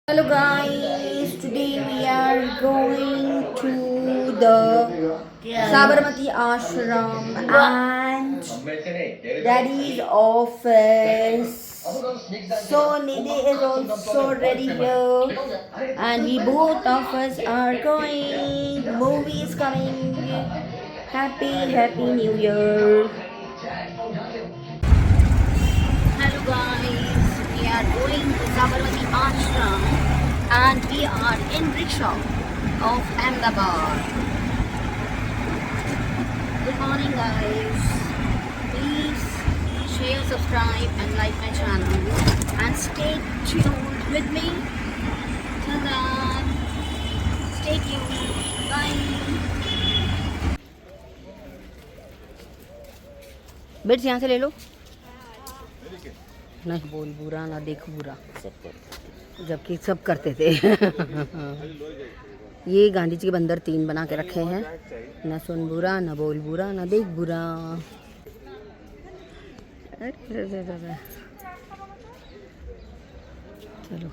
Hello guys, today we are going to the Sabarmati Ashram and Daddy's office. So Nidhi is also ready here and we both of us are going. The movie is coming. Happy New Year. Hello guys, we are going to Sabarmati Ashram and we are in rickshaw of Ahmedabad. Good morning guys. Please share, subscribe and like my channel and stay tuned with me. Till then, stay tuned. Bye. Bits यहाँ से ले लो. नहीं बोल बुरा ना देख बुरा, जबकि सब करते थे. ये गांधी जी के बंदर 3 बना के रखे हैं. ना सुन बुरा, ना बोल बुरा, ना देख बुरा. चलो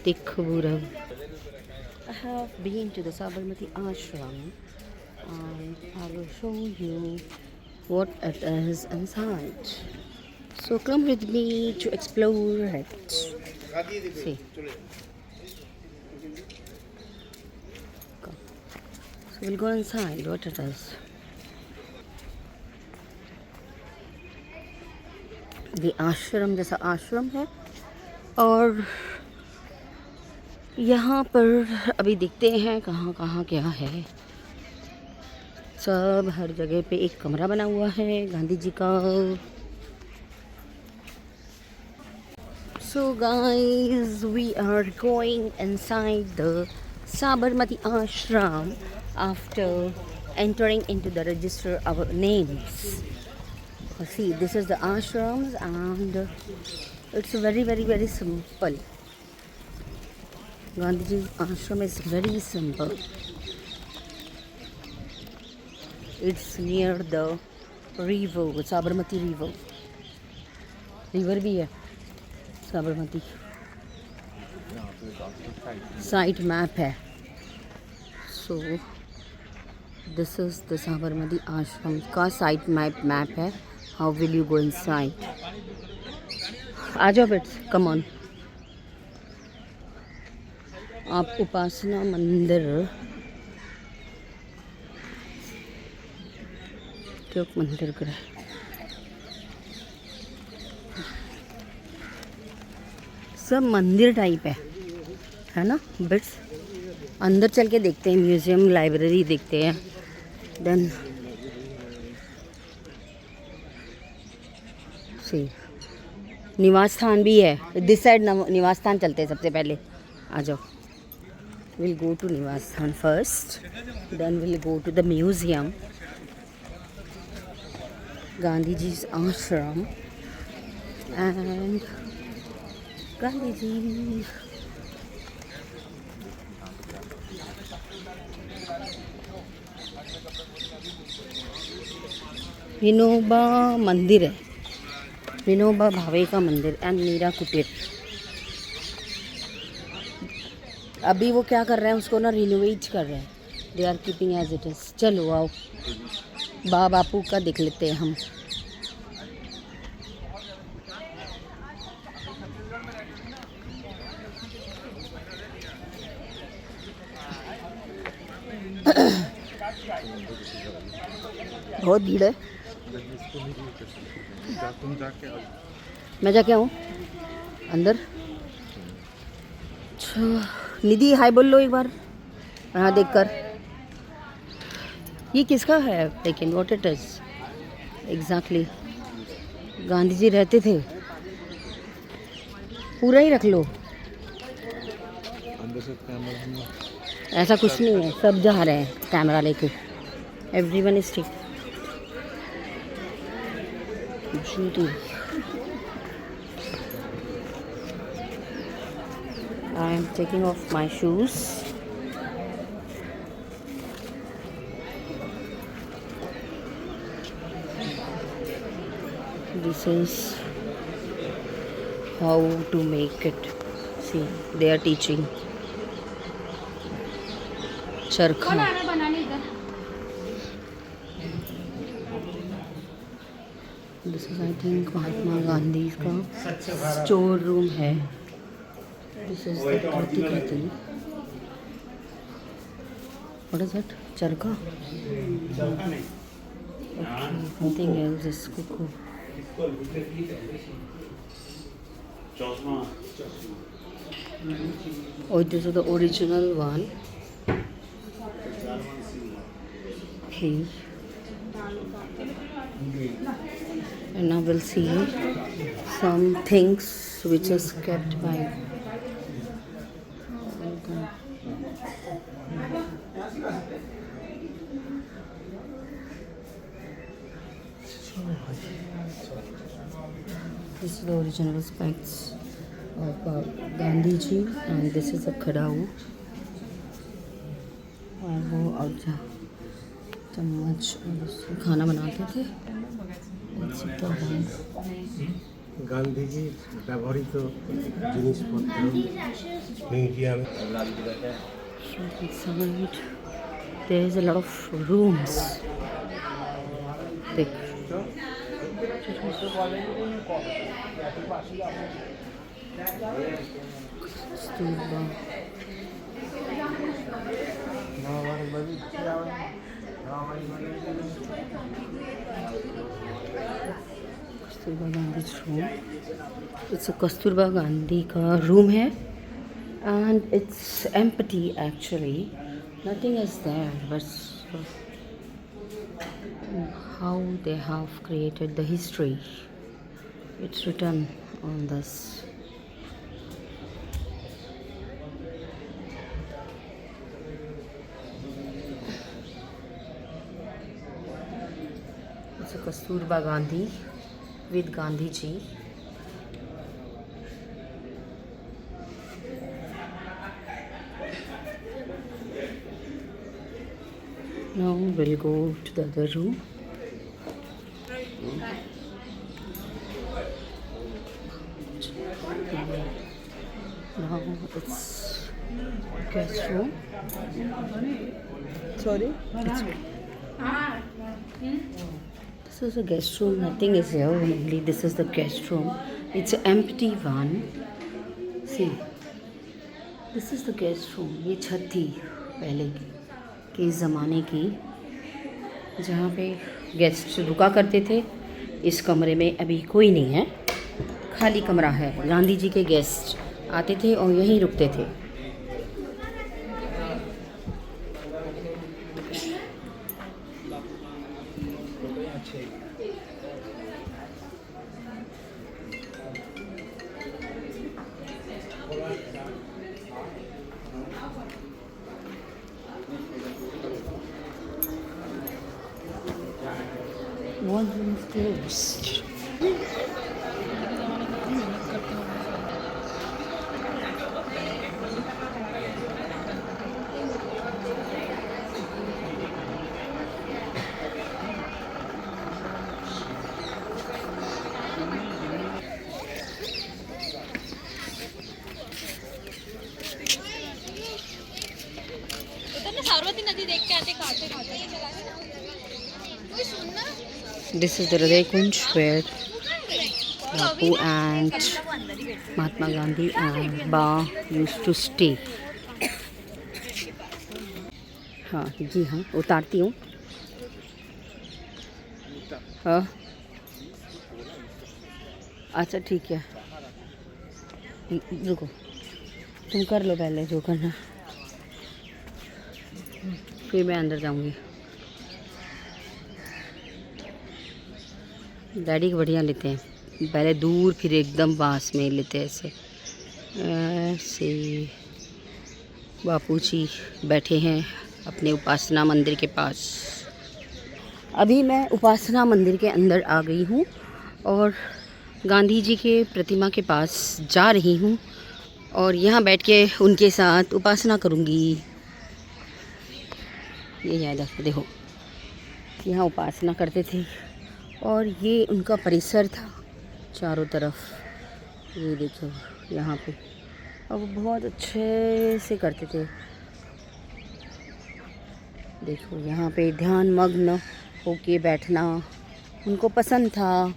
देख बुरा. I have been to the Sabarmati Ashram and I will show you what it is inside. So come with me to explore it. See. Come. So we'll go inside what it is. The ashram जैसा आश्रम है और यहाँ पर अभी दिखते हैं कहाँ कहाँ क्या है. सब हर जगह पे एक कमरा बना हुआ है गांधी जी का. So guys, we are going inside the Sabarmati Ashram after entering into the register our names. See, this is the ashrams and it's very simple. Gandhiji's ashram is very simple. It's near the river, Sabarmati river. River भी है Sabarmati. Site map है. So this is the Sabarmati ashram का site map है. How will you go inside? आ जाओ bets, come on. आप उपासना मंदिर क्यों मंदिर कर सब मंदिर टाइप है ना बिट्स. अंदर चल के देखते हैं, म्यूजियम लाइब्रेरी देखते हैं. देन सी निवास स्थान भी है. दिस साइड निवास स्थान चलते हैं सबसे पहले. आ जाओ. We'll go to Nivasthan first, then we'll go to the museum, Gandhiji's ashram and Gandhiji. Vinoba मंदिर है, विनोबा भावे का मंदिर एंड मीरा कुटीर. अभी वो क्या कर रहे हैं, उसको ना रिनोवेट कर रहे हैं. They are keeping as it is. चलो आओ बापू का देख लेते हैं हम. बहुत भीड़ है. मैं जाके आऊँ अंदर. निधि हाय बोल लो एक बार यहाँ देखकर. ये किसका है लेकिन what it is exactly. Gandhi ji रहते थे. पूरा ही रख लो. ऐसा कुछ नहीं है, सब जा रहे हैं कैमरा लेके. एवरीवन इज ठीक. I am taking off my shoes. This is how to make it. See, they are teaching चरखा. This is I think Mahatma Gandhi का स्टोर रूम है. This is the Kriti. What is it? Charka? Okay, nothing else is cuckoo. Oh, this is the original one. Okay. And now we'll see some things which is kept by. This is the original specs of Gandhi ji, and this is a खड़ाऊ. और वो औजा चम्मच खाना बनाते थे. গান্ধীজি ব্যবহৃত জিনিসপত্র museum. Inside there is a lot of rooms. Kasturba Gandhi room. It's Kasturba Gandhi का room है and it's empty actually. Nothing is there, but how they have created the history, it's written on this. It's a Kasturba Gandhi with Gandhi ji. Now we'll go to the other room. Now it's guest room. Sorry? This is a guest room. Nothing is here. Only this is the guest room. It's an empty one. See, this is the guest room. ये छत थी पहले के ज़माने की, जहाँ पे guest रुका करते थे. इस कमरे में अभी कोई नहीं है, खाली कमरा है. गांधी जी के गेस्ट आते थे और यहीं रुकते थे. One room is closed. सारवती नदी देख के आते खाते खाते. This is the Hriday Kunj where Bapu and Mahatma Gandhi and Ba used to stay. हाँ जी हाँ, उतारती हूँ. हाँ अच्छा ठीक है, रुको, तुम कर लो पहले जो करना, फिर मैं अंदर जाऊँगी. डैडी को बढ़िया लेते हैं, पहले दूर फिर एकदम पास में लेते हैं. ऐसे ऐसे बापू जी बैठे हैं अपने उपासना मंदिर के पास. अभी मैं उपासना मंदिर के अंदर आ गई हूँ और गांधी जी के प्रतिमा के पास जा रही हूँ और यहाँ बैठ के उनके साथ उपासना करूँगी. ये याद देखो, यहाँ उपासना करते थे और ये उनका परिसर था. चारों तरफ। ये देखो यहाँ पे, अब वो बहुत अच्छे से करते थे। देखो यहाँ पे ध्यान मग्न होके बैठना उनको पसंद था,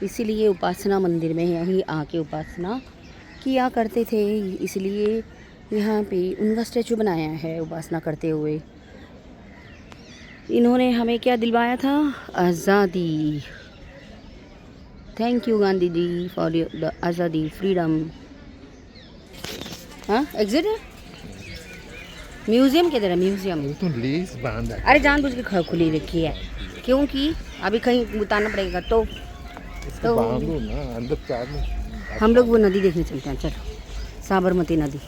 इसीलिए उपासना मंदिर में यहीं आके उपासना किया करते थे। इसलिए यहाँ पे उनका स्टैचू बनाया है उपासना करते हुए। इन्होंने हमें क्या दिलवाया था? आज़ादी। Thank you Gandhi ji for the आज़ादी, फ्रीडम। हाँ, एग्जिट है म्यूजियम किधर है? म्यूजियम तो लेस बांध है। अरे जानबूझ के खुली रखी है क्योंकि अभी कहीं उतारना पड़ेगा तो बांधो ना, अंदर चार में। हम लोग वो नदी देखने चलते हैं। चलो, साबरमती नदी।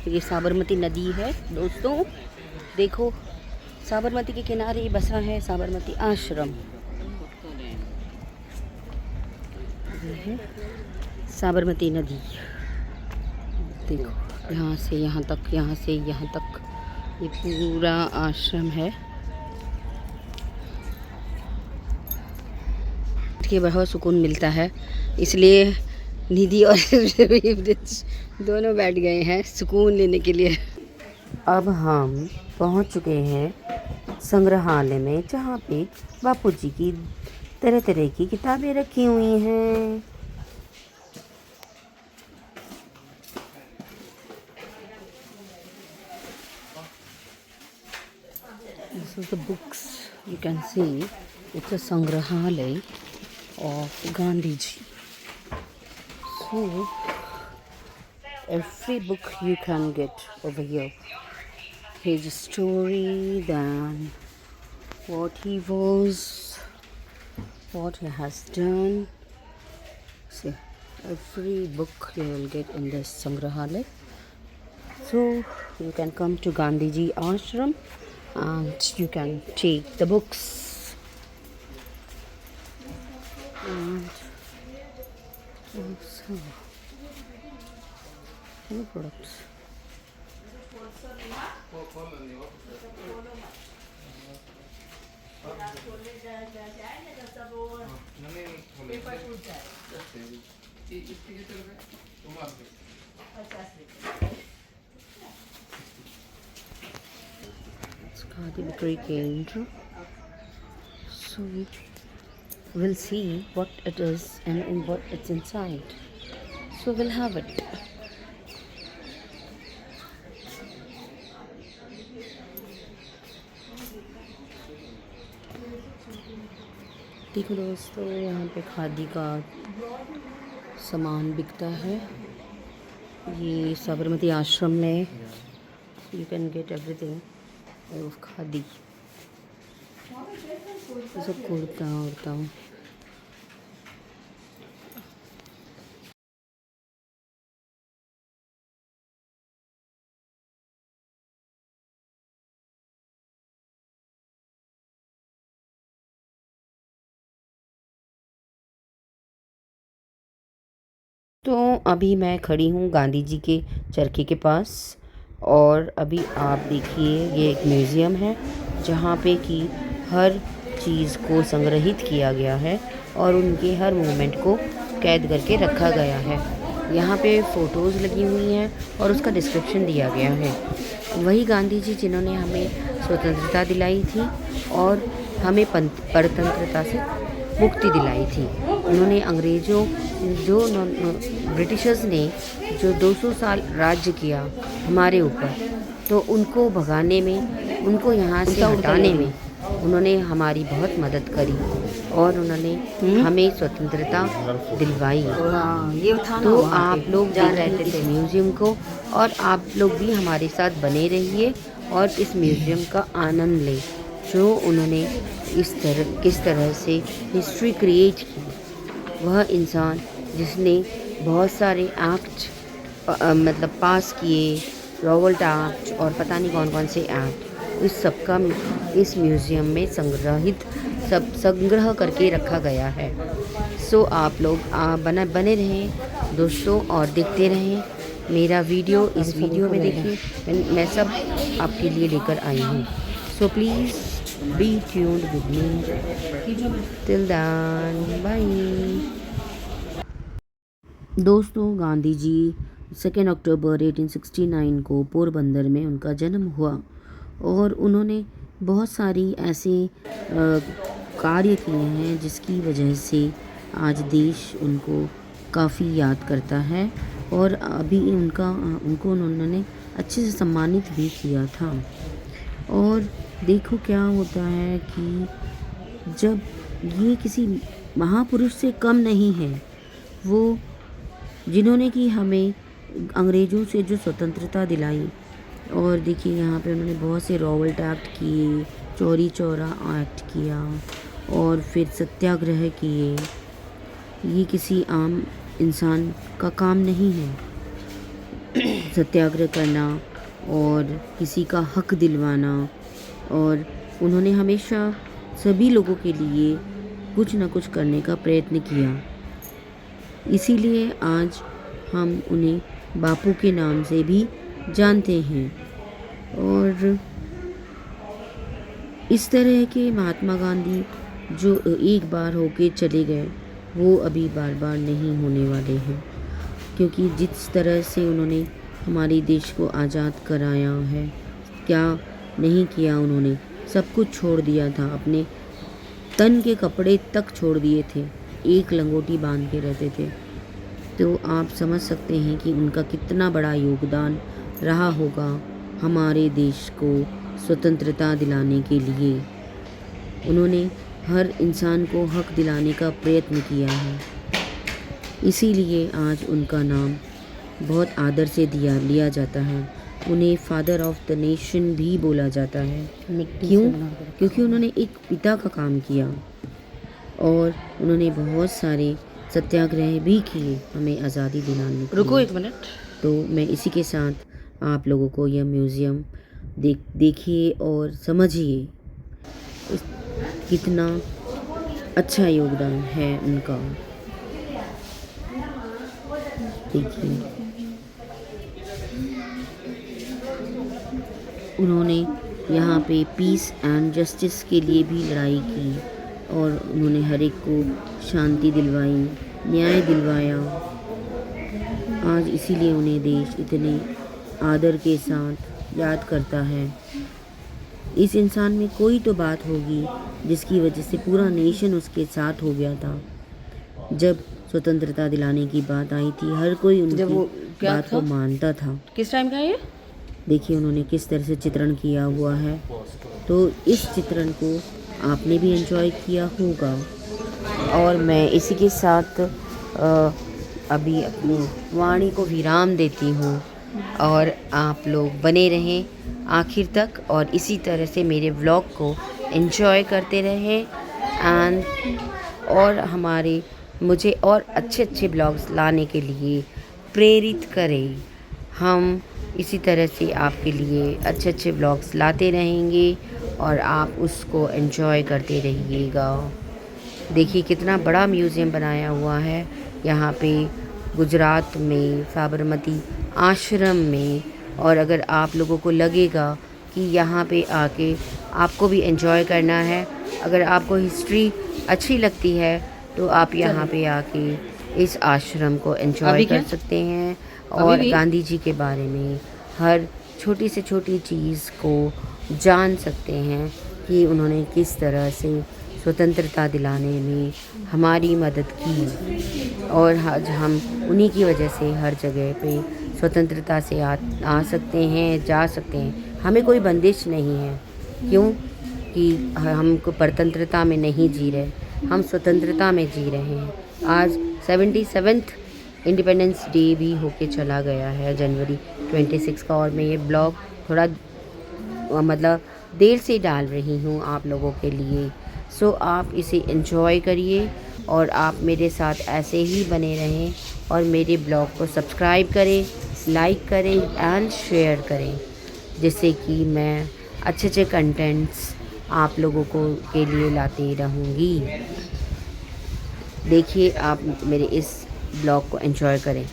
ये साबरमती नदी है दोस्तों। देखो साबरमती के किनारे बसा है साबरमती आश्रम। ये है साबरमती नदी। देखो यहाँ से यहाँ तक, यहाँ से यहाँ तक ये पूरा आश्रम है। के बहुत सुकून मिलता है, इसलिए निधि और दोनों बैठ गए हैं सुकून लेने के लिए। अब हम पहुंच चुके हैं संग्रहालय में, जहाँ पे बापूजी की तरह तरह की किताबें रखी हुई हैं। This is the books you can see. It's a Sangrahalaya of Gandhiji. So every book you can get over here. His story, then what he was, what he has done. See, every book you will get in this Sangrahalaya. So you can come to Gandhiji Ashram and you can take the books. And also new products. It's Khadi Vikri Kendra. So we'll see what it is and what it's inside. So we'll have it. देखो दोस्तों, यहाँ पे खादी का सामान बिकता है। ये साबरमती आश्रम में you can get everything of khadi. सब कुर्ता उड़ता। तो अभी मैं खड़ी हूँ गांधी जी के चरखे के पास, और अभी आप देखिए ये एक म्यूज़ियम है जहाँ पे कि हर चीज़ को संग्रहित किया गया है और उनके हर मूवमेंट को कैद करके रखा गया है। यहाँ पे फ़ोटोज़ लगी हुई हैं और उसका डिस्क्रिप्शन दिया गया है। वही गांधी जी जिन्होंने हमें स्वतंत्रता दिलाई थी और हमें परतंत्रता से मुक्ति दिलाई थी। उन्होंने अंग्रेज़ों ब्रिटिशर्स ने जो 200 साल राज्य किया हमारे ऊपर, तो उनको भगाने में, उनको यहाँ से हटाने में उन्होंने हमारी बहुत मदद करी और उन्होंने हमें स्वतंत्रता दिलवाई। तो आप लोग देख रहे थे म्यूज़ियम को, और आप लोग भी हमारे साथ बने रहिए और इस म्यूज़ियम का आनंद लें, जो उन्होंने किस तरह से हिस्ट्री क्रिएट की। वह इंसान जिसने बहुत सारे एक्ट मतलब पास किए, रॉबर्ट एक्ट और पता नहीं कौन कौन से एक्ट, इस सब का इस म्यूज़ियम में संग्रह करके रखा गया है। सो आप लोग बने रहें दोस्तों और देखते रहें मेरा वीडियो इस वीडियो में देखिए मैं सब आपके लिए लेकर आई हूँ। So please be tuned with me till then bye. दोस्तों, गांधी जी 2 अक्टूबर 1869 को पोरबंदर में उनका जन्म हुआ और उन्होंने बहुत सारी ऐसे कार्य किए हैं जिसकी वजह से आज देश उनको काफ़ी याद करता है और अभी उनको उन्होंने अच्छे से सम्मानित भी किया था। और देखो क्या होता है कि जब ये किसी महापुरुष से कम नहीं है, वो जिन्होंने कि हमें अंग्रेज़ों से जो स्वतंत्रता दिलाई। और देखिए यहाँ पे उन्होंने बहुत से रॉबर्ट एक्ट किए, चौरी चौरा एक्ट किया और फिर सत्याग्रह किए। ये किसी आम इंसान का काम नहीं है सत्याग्रह करना और किसी का हक दिलवाना। और उन्होंने हमेशा सभी लोगों के लिए कुछ न कुछ करने का प्रयत्न किया। इसीलिए आज हम उन्हें बापू के नाम से भी जानते हैं। और इस तरह के महात्मा गांधी जो एक बार होके चले गए, वो अभी बार बार नहीं होने वाले हैं, क्योंकि जिस तरह से उन्होंने हमारे देश को आज़ाद कराया है, क्या नहीं किया उन्होंने। सब कुछ छोड़ दिया था, अपने तन के कपड़े तक छोड़ दिए थे, एक लंगोटी बांध के रहते थे। तो आप समझ सकते हैं कि उनका कितना बड़ा योगदान रहा होगा हमारे देश को स्वतंत्रता दिलाने के लिए। उन्होंने हर इंसान को हक दिलाने का प्रयत्न किया है, इसीलिए आज उनका नाम बहुत आदर से लिया जाता है। उन्हें फादर ऑफ द नेशन भी बोला जाता है। क्यों? क्योंकि उन्होंने एक पिता का काम किया और उन्होंने बहुत सारे सत्याग्रह भी किए हमें आज़ादी दिलाने के लिए। रुको एक मिनट। तो मैं इसी के साथ आप लोगों को यह म्यूज़ियम देखिए और समझिए कितना अच्छा योगदान है उनका। देखिए, उन्होंने यहाँ पे पीस एंड जस्टिस के लिए भी लड़ाई की और उन्होंने हर एक को शांति दिलवाई, न्याय दिलवाया। आज इसीलिए उन्हें देश इतने आदर के साथ याद करता है। इस इंसान में कोई तो बात होगी जिसकी वजह से पूरा नेशन उसके साथ हो गया था। जब स्वतंत्रता दिलाने की बात आई थी, हर कोई उनकी बात को मानता था। किस टाइम का है ये? देखिए उन्होंने किस तरह से चित्रण किया हुआ है, तो इस चित्रण को आपने भी एंजॉय किया होगा। और मैं इसी के साथ अभी अपनी वाणी को विराम देती हूँ और आप लोग बने रहें आखिर तक और इसी तरह से मेरे व्लॉग को एंजॉय करते रहें और मुझे और अच्छे अच्छे ब्लॉग्स लाने के लिए प्रेरित करें। हम इसी तरह से आपके लिए अच्छे अच्छे ब्लॉग्स लाते रहेंगे और आप उसको एंजॉय करते रहिएगा। देखिए कितना बड़ा म्यूज़ियम बनाया हुआ है यहाँ पे गुजरात में साबरमती आश्रम में। और अगर आप लोगों को लगेगा कि यहाँ पे आके आपको भी एंजॉय करना है, अगर आपको हिस्ट्री अच्छी लगती है तो आप यहाँ पे आके इस आश्रम को एंजॉय कर सकते हैं और गांधी जी के बारे में हर छोटी से छोटी चीज़ को जान सकते हैं कि उन्होंने किस तरह से स्वतंत्रता दिलाने में हमारी मदद की। और आज हम उन्हीं की वजह से हर जगह पे स्वतंत्रता से आ सकते हैं, जा सकते हैं। हमें कोई बंदिश नहीं है, क्यों कि हम परतंत्रता में नहीं जी रहे, हम स्वतंत्रता में जी रहे हैं। आज 77th इंडिपेंडेंस डे भी होके चला गया है जनवरी 26 का। और मैं ये ब्लॉग थोड़ा मतलब देर से डाल रही हूँ आप लोगों के लिए। सो आप इसे एंजॉय करिए और आप मेरे साथ ऐसे ही बने रहें और मेरे ब्लॉग को सब्सक्राइब करें, लाइक करें एंड शेयर करें, जिससे कि मैं अच्छे अच्छे कंटेंट्स आप लोगों को के लिए लाती रहूँगी। देखिए आप मेरे इस ब्लॉग को एंजॉय करें।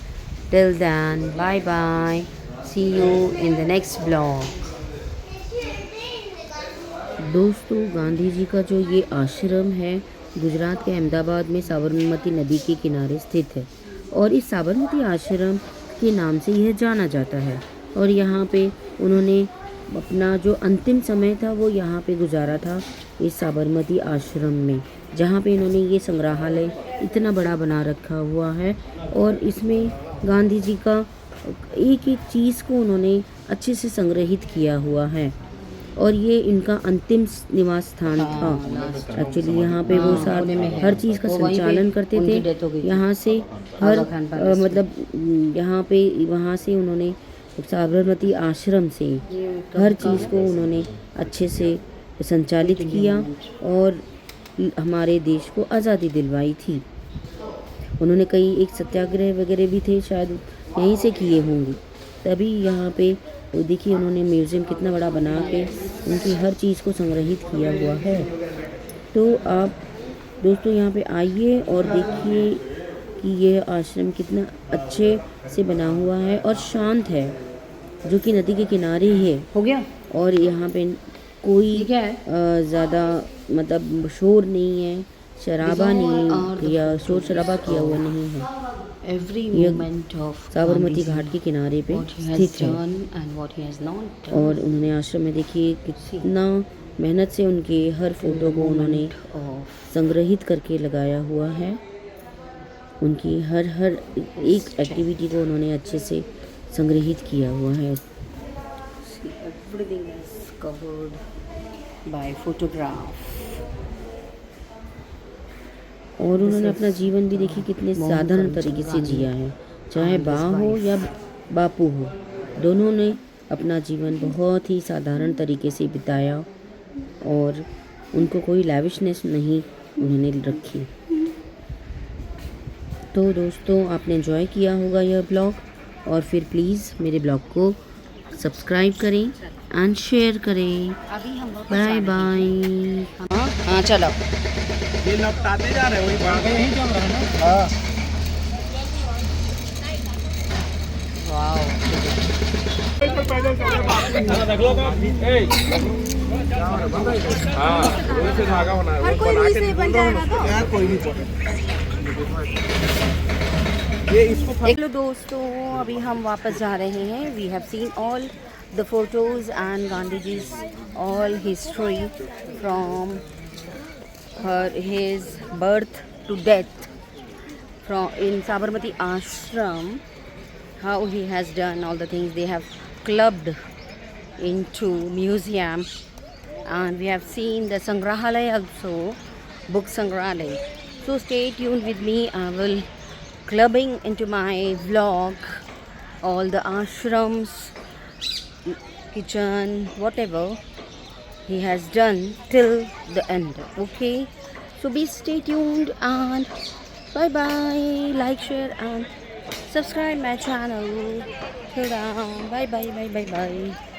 Till then, bye bye. See you in the next vlog. दोस्तों, गांधी जी का जो ये आश्रम है गुजरात के अहमदाबाद में साबरमती नदी के किनारे स्थित है और इस साबरमती आश्रम के नाम से यह जाना जाता है। और यहाँ पे उन्होंने अपना जो अंतिम समय था वो यहाँ पे गुजारा था, इस साबरमती आश्रम में, जहाँ पे इन्होंने ये संग्रहालय इतना बड़ा बना रखा हुआ है। और इसमें गांधी जी का एक एक चीज़ को उन्होंने अच्छे से संग्रहित किया हुआ है और ये इनका अंतिम निवास स्थान था। एक्चुअली यहाँ पे वो हर चीज़ का संचालन करते थे। यहाँ से हर मतलब यहाँ पे वहाँ से उन्होंने साबरमती आश्रम से हर चीज़ को उन्होंने अच्छे से संचालित किया और हमारे देश को आज़ादी दिलवाई थी। उन्होंने कई एक सत्याग्रह वगैरह भी थे, शायद यहीं से किए होंगे। तभी यहाँ पे देखिए उन्होंने म्यूज़ियम कितना बड़ा बना के उनकी हर चीज़ को संग्रहित किया हुआ है। तो आप दोस्तों यहाँ पे आइए और देखिए कि यह आश्रम कितना अच्छे से बना हुआ है और शांत है, जो कि नदी के किनारे ही है। हो गया। और यहाँ पे कोई ज़्यादा मतलब शोर नहीं है, शराबा नहीं या शोर शराबा किया हुआ नहीं है। साबरमती घाट के किनारे पे स्थित है। और उन्होंने आश्रम में देखिए कितना मेहनत से उनके हर फोटो को उन्होंने संग्रहित करके लगाया हुआ है। उनकी हर एक एक्टिविटी को उन्होंने अच्छे से संग्रहित किया हुआ है। Everything is covered by photograph. और उन्होंने अपना जीवन भी देखिए कितने साधारण तरीके से जिया है, चाहे बा हो या बापू हो, दोनों ने अपना जीवन बहुत ही साधारण तरीके से बिताया और उनको कोई लैविशनेस नहीं उन्होंने रखी। तो दोस्तों, आपने एंजॉय किया होगा यह ब्लॉग और फिर प्लीज़ मेरे ब्लॉग को सब्सक्राइब करें एंड शेयर करें। Bye bye. हाँ चलो, ये लपटाते जा रहे हैं, वही भाग यहीं चल रहा है ना। हाँ वाओ, देख लो हाँ से धागा बना है, बना के बन जाएगा तो यार कोई नहीं ये इसको देख लो दोस्तों। अभी हम वापस जा रहे हैं। We have seen all the photos and Gandhi जी's all history from his birth to death from in Sabarmati Ashram, how he has done all the things they have clubbed into museum. And we have seen the Sangrahalaya also, book Sangrahalaya. So stay tuned with me. I will clubbing into my vlog all the ashrams, kitchen, whatever he has done till the end. Okay, so be stay tuned and bye bye. Like, share and subscribe my channel. Till then, bye bye.